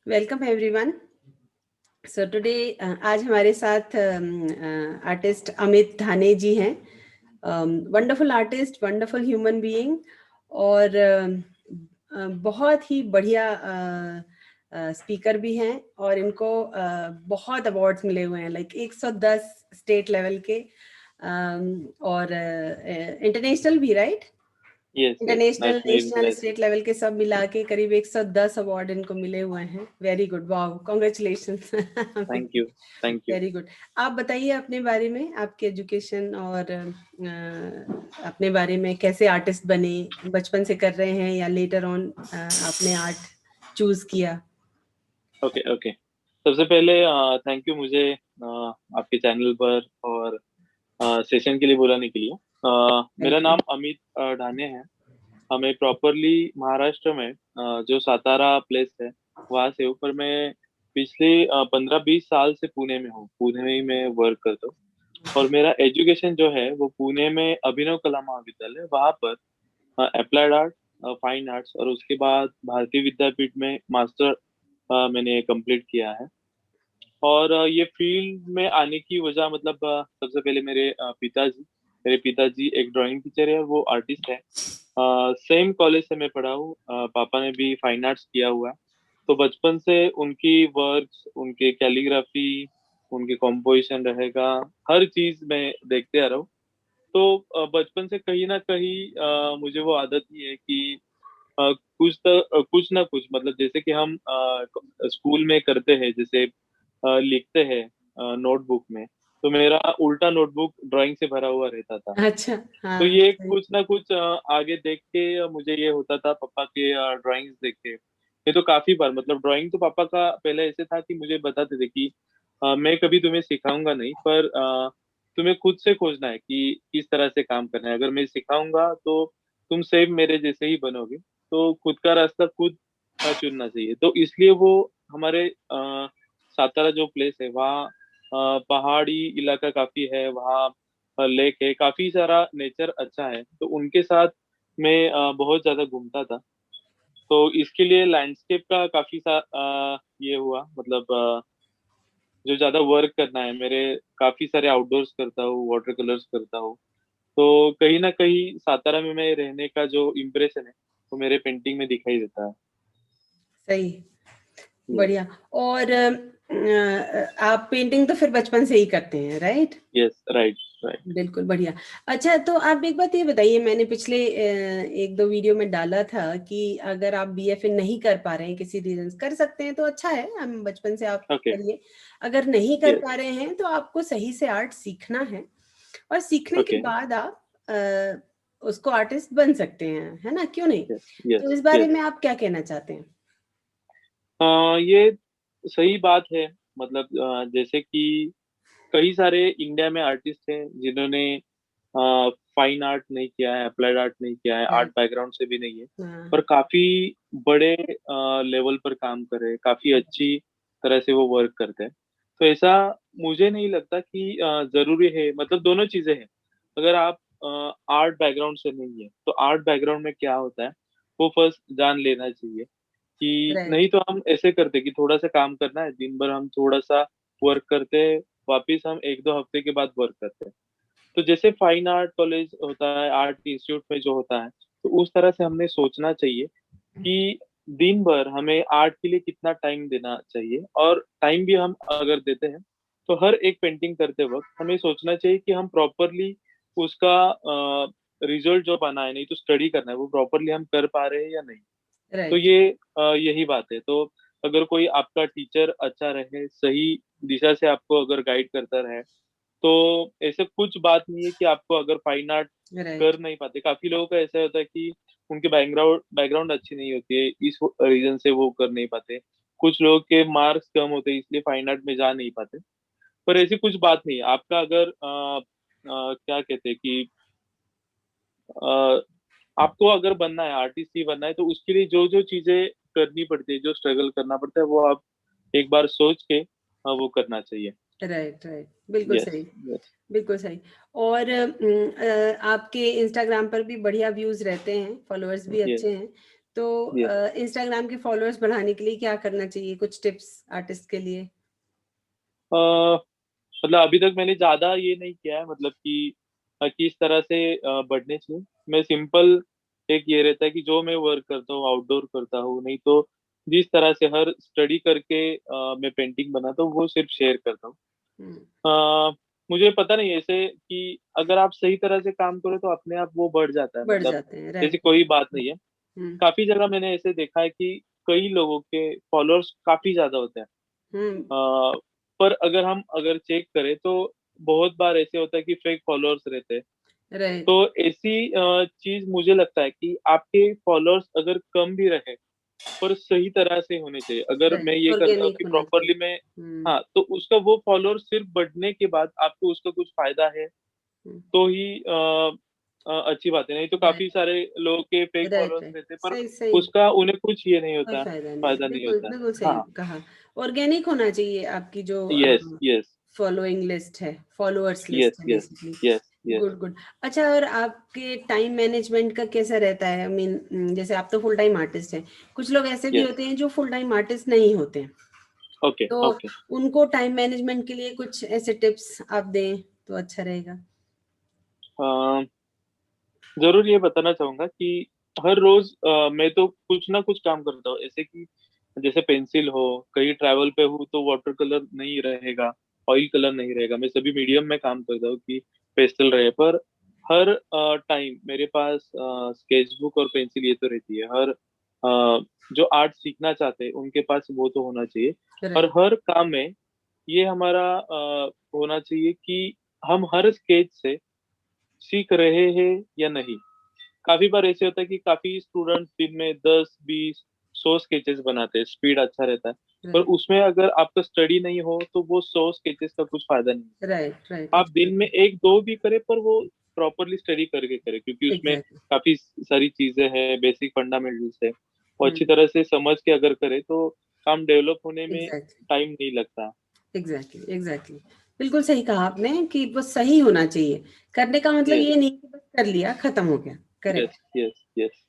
Welcome everyone. So today आज हमारे साथ आर्टिस्ट अमित धाने जी हैं। Wonderful artist, wonderful human being और बहुत ही बढ़िया स्पीकर भी हैं और इनको बहुत अवार्ड्स मिले हुए हैं, लाइक 110 स्टेट लेवल के और इंटरनेशनल भी, right? Yes, international, national national, interest. State level के सब मिला के करीब 110 अवार्ड इनको मिले हुए हैं। Very good, wow, congratulations. Thank you, thank you. Very good. आप बताइए अपने बारे में, आपके एजुकेशन और अपने बारे में, कैसे आर्टिस्ट बने, बचपन से कर रहे हैं या लेटर ऑन आपने आर्ट चूज किया? Okay okay. सबसे पहले थैंक यू मुझे आपके चैनल पर और सेशन के लिए बुलाने के लिए। मेरा थैंक यू। नाम अमित ढाने है। हमें प्रॉपरली महाराष्ट्र में जो सातारा प्लेस है वहाँ से हूँ, पर मैं पिछले 15-20 साल से पुणे में हूँ। पुणे में ही मैं वर्क करता हूँ और मेरा एजुकेशन जो है वो पुणे में अभिनव कला महाविद्यालय, वहाँ पर अप्लाइड आर्ट, फाइन आर्ट्स और उसके बाद भारतीय विद्यापीठ में मास्टर मैंने कंप्लीट किया है। और ये फील्ड में आने की वजह मतलब सबसे पहले मेरे पिताजी एक ड्राइंग टीचर है और वो आर्टिस्ट है। सेम कॉलेज से मैं पढ़ा हूँ। पापा ने भी फाइन आर्ट्स किया हुआ है। तो बचपन से उनकी वर्क्स, उनके कैलीग्राफी, उनके कॉम्पोजिशन रहेगा, हर चीज मैं देखते आ रहा हूँ। तो बचपन से कहीं ना कहीं मुझे वो आदत ही है कि कुछ ना कुछ मतलब जैसे कि हम स्कूल में करते हैं, जैसे लिखते हैं नोटबुक में, तो मेरा उल्टा नोटबुक ड्राइंग से भरा हुआ रहता था। अच्छा, तो हाँ, ये सही। कुछ ना कुछ आगे देख के मुझे ये होता था पापा के ड्राइंग्स देख के। ये तो काफी बार मतलब ड्राइंग तो पापा का पहले ऐसे था कि मुझे बताते थे कि मैं कभी तुम्हें सिखाऊंगा नहीं, पर तुम्हें खुद से खोजना है कि किस तरह से काम करना है। अगर मैं सिखाऊंगा तो तुम सेम मेरे जैसे ही बनोगे। तो खुद का रास्ता खुद चुनना चाहिए। तो इसलिए वो हमारे सातारा जो प्लेस है वहाँ पहाड़ी इलाका काफी है, वहाँ लेक है, काफी सारा नेचर अच्छा है। तो उनके साथ मैं बहुत ज्यादा घूमता था। तो इसके लिए लैंडस्केप का ये हुआ मतलब जो ज्यादा वर्क करना है मेरे, काफी सारे आउटडोर्स करता हूँ, वाटर कलर्स करता हूँ। तो कहीं ना कहीं सातारा में मैं रहने का जो इम्प्रेशन है वो मेरे पेंटिंग में दिखाई देता है। सही, यस बढ़िया। और आप पेंटिंग तो फिर बचपन से ही करते हैं, राइट? Yes, right right. बिल्कुल, बढ़िया। अच्छा, तो आप एक बात ये बताइए, मैंने पिछले 1-2 वीडियो में डाला था कि अगर आप बीएफए नहीं कर पा रहे हैं, किसी रीजन से, कर सकते हैं तो अच्छा है, हम बचपन से आप ओके। करिए। अगर नहीं कर यस। पा रहे हैं तो आपको सही से आर्ट सीखना है और सीखने के ओके। बाद आप उसको आर्टिस्ट बन सकते हैं, है ना? क्यों नहीं? यस यस तो इस बारे यस। में आप क्या कहना चाहते हैं? ये सही बात है। मतलब जैसे कि कई सारे इंडिया में आर्टिस्ट हैं जिन्होंने फाइन आर्ट नहीं किया है, अप्लाइड आर्ट नहीं किया है, आर्ट राइट। बैकग्राउंड से भी नहीं है, हाँ। पर काफी बड़े लेवल पर काम कर रहे हैं, काफी अच्छी तरह से वो वर्क करते हैं। तो ऐसा मुझे नहीं लगता कि जरूरी है। मतलब दोनों चीजें हैं। अगर आप आर्ट बैकग्राउंड से नहीं है तो आर्ट बैकग्राउंड में क्या होता है वो फर्स्ट जान लेना चाहिए। कि राइट। नहीं तो हम ऐसे करते कि थोड़ा सा काम करना है, दिन भर हम थोड़ा सा वर्क करते हैं, वापिस हम 1-2 हफ्ते के बाद वर्क करते हैं। तो जैसे फाइन आर्ट कॉलेज होता है, आर्ट इंस्टीट्यूट में जो होता है, तो उस तरह से हमने सोचना चाहिए कि दिन भर हमें आर्ट के लिए कितना टाइम देना चाहिए। और टाइम भी हम अगर देते हैं तो हर एक पेंटिंग करते वक्त हमें सोचना चाहिए कि हम प्रॉपरली उसका रिजल्ट जो बना है, नहीं तो स्टडी करना है वो प्रॉपरली हम कर पा रहे हैं या नहीं। तो राइट। ये यही बात है। तो अगर कोई आपका टीचर अच्छा रहे, सही दिशा से आपको अगर गाइड करता रहे, तो ऐसे कुछ बात नहीं है कि आपको अगर फाइन आर्ट राइट। कर नहीं पाते। काफी लोगों का ऐसा होता है कि उनके बैकग्राउंड बैकग्राउंड अच्छी नहीं होती है, इस रीजन से वो कर नहीं पाते। कुछ लोगों के मार्क्स कम होते हैं इसलिए फाइन आर्ट में जा नहीं पाते। पर ऐसी कुछ बात नहीं है। आपका अगर क्या कहते हैं कि अ, आपको अगर बनना है, आर्टिस्ट ही बनना है, तो उसके लिए जो जो चीजें करनी पड़ती है, जो स्ट्रगल करना पड़ता है, वो आप एक बार सोच के वो करना चाहिए। राइट। राइट, बिल्कुल यस सही। यस। बिल्कुल सही। और आपके इंस्टाग्राम पर भी बढ़िया व्यूज रहते हैं, फॉलोअर्स भी यस अच्छे हैं। तो Yes. इंस्टाग्राम के फॉलोअर्स बढ़ाने के लिए क्या करना चाहिए, कुछ टिप्स आर्टिस्ट के लिए? अ, मतलब अभी तक मैंने ज्यादा ये नहीं किया है, मतलब कि किस तरह से बढ़ने चाहिए। मैं सिंपल एक ये रहता है कि जो मैं वर्क करता हूँ आउटडोर करता हूँ, नहीं तो जिस तरह से हर स्टडी करके मैं पेंटिंग बनाता हूँ वो सिर्फ शेयर करता हूँ। हम्म, अ, मुझे पता नहीं ऐसे कि अगर आप सही तरह से काम करो तो अपने आप वो बढ़ जाता है, बढ़ मतलब जाते हैं, ऐसी राइट। कोई बात नहीं है। हम्म काफी जगह मैंने ऐसे देखा है कि कई लोगों के फॉलोअर्स काफी ज्यादा होते हैं। हम्म, अ, पर अगर चेक करें तो बहुत बार ऐसे होता है कि फेक फॉलोअर्स रहते हैं। राइट, तो ऐसी चीज मुझे लगता है कि आपके फॉलोअर्स अगर कम भी रहे पर सही तरह से होने चाहिए। अगर मैं राइट, ये करता हूँ ऑर्गेनिक कि होना चाहिए। प्रॉपरली मैं, हाँ, तो उसका वो फॉलोअर सिर्फ बढ़ने के बाद आपको उसका कुछ फायदा है हम्म, तो ही अच्छी बात है, नहीं तो काफी राइट, सारे लोगों के फेक राइट, फॉलोअर्स राइट, रहते हैं पर सही सही। उसका उन्हें कुछ ये नहीं कोई होता, फायदा नहीं है, फायदा नहीं बिल्कुल होता है। बिल्कुल सही हाँ। कहा। ऑर्गेनिक होना चाहिए आपकी जो यस यस फॉलोइंग लिस्ट है, फॉलोअर्स यस लिस्ट है yes basically. Yes yes good good. अच्छा, और आपके टाइम मैनेजमेंट का कैसा रहता है? आई मीन जैसे आप तो फुल टाइम आर्टिस्ट हैं, कुछ लोग ऐसे भी यस। होते हैं जो फुल टाइम आर्टिस्ट नहीं होते हैं, ओके तो ओके। उनको टाइम मैनेजमेंट के लिए कुछ ऐसे टिप्स आप दें तो अच्छा रहेगा। जरूर ये बताना चाहूंगा कि हर रोज मैं तो कुछ ना कुछ काम करता हूँ, ऐसे कि जैसे पेंसिल हो, कहीं ट्रैवल पे हूँ तो वाटर कलर नहीं रहेगा, ऑयल कलर नहीं रहेगा, मैं सभी मीडियम में काम करता हूँ कि पेस्टल रहे। पर हर टाइम मेरे पास स्केचबुक और पेंसिल ये तो रहती है। हर जो आर्ट सीखना चाहते हैं उनके पास वो तो होना चाहिए। और राइट, हर काम में ये हमारा होना चाहिए कि हम हर स्केच से सीख रहे हैं या नहीं। काफी बार ऐसे होता है कि काफी स्टूडेंट्स दिन में 10 20 100 स्केचेस बनाते हैं, स्पीड अच्छा रहता है, पर राइट, उसमें अगर आपका स्टडी नहीं हो तो वो 100 स्केचेस का कुछ फायदा नहीं है। राइट, राइट, आप दिन में एब्सोल्युटली, एक दो भी करें पर वो प्रॉपरली स्टडी करके करें, क्योंकि उसमें एग्जैक्टली, काफी सारी चीजें हैं, बेसिक फंडामेंटल्स है, वो अच्छी हम्म, तरह से समझ के अगर करे तो काम डेवलप होने में एग्जैक्टली, टाइम नहीं लगता। Exactly, exactly. बिल्कुल सही कहा आपने कि वो सही होना चाहिए। करने का मतलब यस ये नहीं कि बस कर लिया खत्म हो गया। Yes correct, yes yes.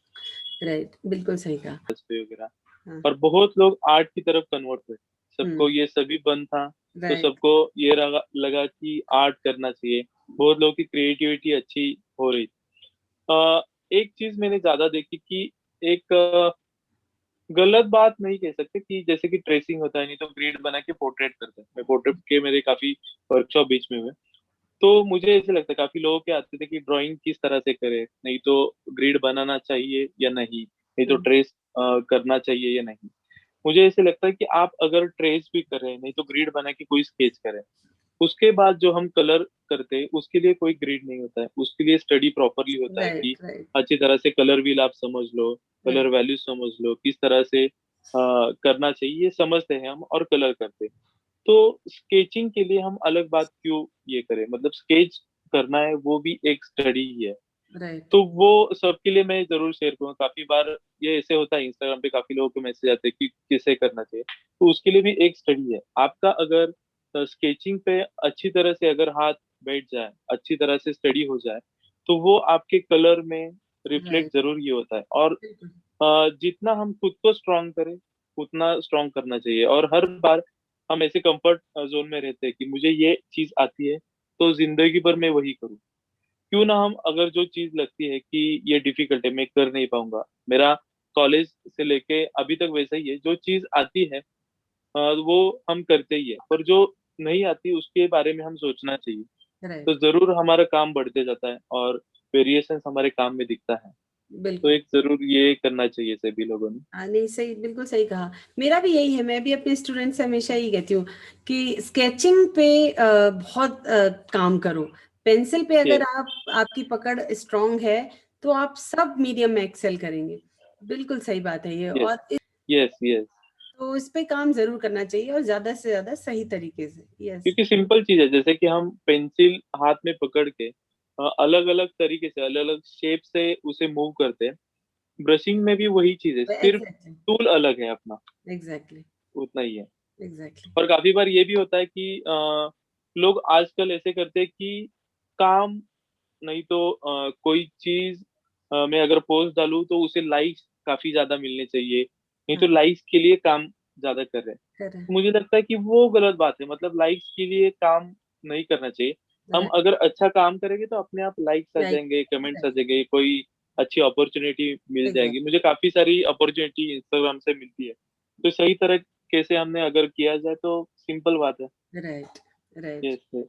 Right, बिल्कुल सही कहा। वगैरह। हाँ, और बहुत लोग आर्ट की तरफ कन्वर्ट हुए, हम्म, सबको ये सभी बंद था तो राइट, सबको ये लगा कि आर्ट करना चाहिए। बहुत लोगों की क्रिएटिविटी अच्छी हो रही। एक चीज मैंने ज्यादा देखी कि एक गलत बात नहीं कह सकते कि जैसे कि ट्रेसिंग होता है, नहीं तो ग्रिड बना के पोर्ट्रेट करते हैं। मैं पोर्ट्रेट के मेरे काफी वर्कशॉप बीच में हुए, तो मुझे ऐसे लगता है काफी लोगों के आते थे कि ड्राइंग किस तरह से करे, नहीं तो ग्रिड बनाना चाहिए या नहीं, नहीं तो हम्म, ट्रेस करना चाहिए या नहीं। मुझे ऐसे लगता है कि आप अगर ट्रेस भी करें, नहीं तो ग्रिड बना के कोई स्केच करें, उसके बाद जो हम कलर करते हैं उसके लिए कोई ग्रिड नहीं होता है, उसके लिए स्टडी प्रॉपरली होता है कि राइट, राइट, अच्छी तरह से कलर व्हील आप समझ लो, कलर राइट, वैल्यू समझ लो, किस तरह से करना चाहिए ये समझते हैं हम और कलर करते हैं। तो स्केचिंग के लिए हम अलग बात क्यों ये करें, मतलब स्केच करना है वो भी एक स्टडी ही है। राइट, तो वो सबके लिए मैं जरूर शेयर करूंगा। काफी बार ये ऐसे होता है इंस्टाग्राम पे काफी लोगों को मैसेज आते हैं कि किसे करना चाहिए, तो उसके लिए भी एक स्टडी है आपका। अगर स्केचिंग पे अच्छी तरह से अगर हाथ बैठ जाए, अच्छी तरह से स्टडी हो जाए, तो वो आपके कलर में राइट, रिफ्लेक्ट जरूर ये होता है। और बिल्कुल, जितना हम खुद को स्ट्रांग करें उतना स्ट्रांग करना चाहिए। और हर बार हम ऐसे कंफर्ट जोन में रहते हैं कि मुझे ये चीज आती है तो जिंदगी भर मैं वही करूँ। क्यों ना हम, अगर जो चीज लगती है कि ये डिफिकल्ट है मैं कर नहीं पाऊंगा, मेरा कॉलेज से लेके अभी तक वैसा ही है, जो चीज आती है वो हम करते ही है, पर जो नहीं आती उसके बारे में हम सोचना चाहिए। तो राइट, जरूर हमारा काम बढ़ते जाता है और वेरिएशन हमारे काम में दिखता है। तो बिल्कुल। एक जरूर ये करना चाहिए सभी लोगों ने। हाँ, नहीं सही, बिल्कुल सही कहा। मेरा भी यही है, मैं भी अपने स्टूडेंट से हमेशा यही कहती हूँ कि स्केचिंग पे बहुत काम करो। पेंसिल पे अगर यस आप, आपकी पकड़ स्ट्रांग है तो आप सब मीडियम में एक्सेल करेंगे। बिल्कुल सही बात है ये। यस और यस यस। तो इस पे काम जरूर करना चाहिए और ज्यादा से ज्यादा सही तरीके से। यस, क्योंकि सिंपल चीज है, जैसे कि हम पेंसिल हाथ में पकड़ के अलग अलग तरीके से अलग अलग शेप से उसे मूव करते हैं। ब्रशिंग में भी वही चीज है, सिर्फ एग्जैक्टली, टूल अलग है अपना, एग्जैक्टली, उतना ही है। एग्जैक्टली, और काफी बार ये भी होता है कि लोग आजकल ऐसे करते हैं कि काम, नहीं तो कोई चीज मैं अगर पोस्ट डालूं तो उसे लाइक काफी ज्यादा मिलने चाहिए, नहीं तो लाइक्स के लिए काम ज्यादा कर रहे हैं। करेक्ट, तो मुझे लगता है कि वो गलत बात है, मतलब लाइक्स के लिए काम नहीं करना चाहिए। हम राइट, अगर अच्छा काम करेंगे तो अपने आप लाइक्स आ राइट, जाएंगे, कमेंट्स आ राइट, जाएंगे, कोई अच्छी अपॉर्चुनिटी मिल जाएगी। एग्जैक्ट, मुझे काफी सारी अपॉर्चुनिटी इंस्टाग्राम से मिलती है, तो सही तरीके से हमने अगर किया जाए तो सिंपल बात है। Right, right, yes yes.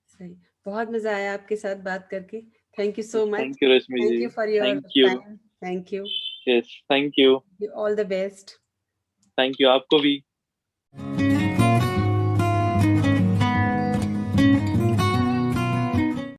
सही। बहुत मजा आया आपके साथ बात करके। Thank you so much. Thank you Rashmi thank जी। You for your thank you. Time. Thank you. Yes thank you. All the best. Thank you आपको भी।